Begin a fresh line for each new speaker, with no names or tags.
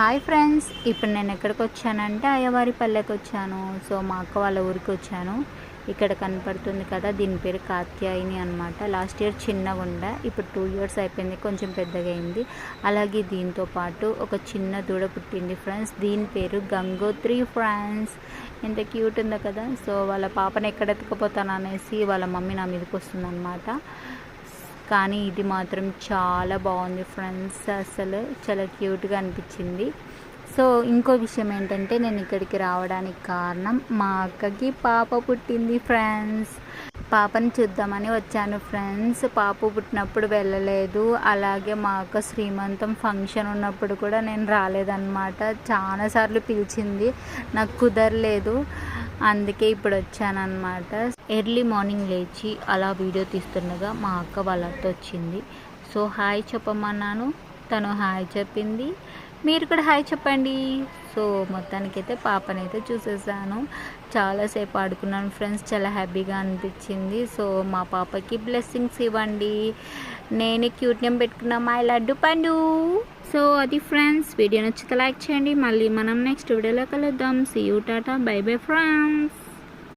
Hi friends, ఇప్పుడు నేను ఎక్కడికి వచ్చానంటే అయ్యవారి పల్లెకి వచ్చాను. సో మా అక్క వాళ్ళ ఊరికి వచ్చాను. ఇక్కడ కనపడుతుంది కదా, దీని పేరు కాత్యాయిని అనమాట. లాస్ట్ ఇయర్ చిన్నగా ఉండే, ఇప్పుడు 2 years అయిపోయింది, కొంచెం పెద్దగా అయింది. అలాగే దీంతో పాటు ఒక చిన్న దూడ పుట్టింది ఫ్రెండ్స్. దీని పేరు గంగోత్రి ఫ్రెండ్స్. ఎంత క్యూట్ ఉందో కదా. సో వాళ్ళ పాపను ఎక్కడ ఎత్తుకుపోతాను అనేసి వాళ్ళ మమ్మీ నా మీదకి వస్తుందన్నమాట. కానీ ఇది మాత్రం చాలా బాగుంది ఫ్రెండ్స్, అసలు చాలా క్యూట్గా అనిపించింది. సో ఇంకో విషయం ఏంటంటే, నేను ఇక్కడికి రావడానికి కారణం మా అక్కకి పాప పుట్టింది ఫ్రెండ్స్. పాపని చూద్దామని వచ్చాను ఫ్రెండ్స్. పాప పుట్టినప్పుడు వెళ్ళలేదు. అలాగే మా అక్క శ్రీమంతం ఫంక్షన్ ఉన్నప్పుడు కూడా నేను రాలేదన్నమాట. చాలాసార్లు పిలిచింది, నాకు కుదరలేదు. అందుకే ఇప్పుడు వచ్చానన్నమాట. ఎర్లీ మార్నింగ్ లేచి అలా వీడియో తీస్తుండగా మా అక్క వాళ్ళతో వచ్చింది. సో హాయ్ చెప్పమన్నాను, తను హాయ్ చెప్పింది. మీరు కూడా హాయ్ చెప్పండి. సో మొత్తానికైతే పాపనైతే చూసేసాను. చాలాసేపు ఆడుకున్నాను ఫ్రెండ్స్, చాలా హ్యాపీగా అనిపించింది. సో మా పాపకి బ్లెస్సింగ్స్ ఇవ్వండి. నేను క్యూట్ నేమ్ పెట్టుకున్న మై లడ్డు పండు. సో అది ఫ్రెండ్స్, వీడియో నచ్చితే లైక్ చేయండి. మళ్ళీ మనం నెక్స్ట్ వీడియోలో కలుద్దాం. See you, tata, bye bye friends.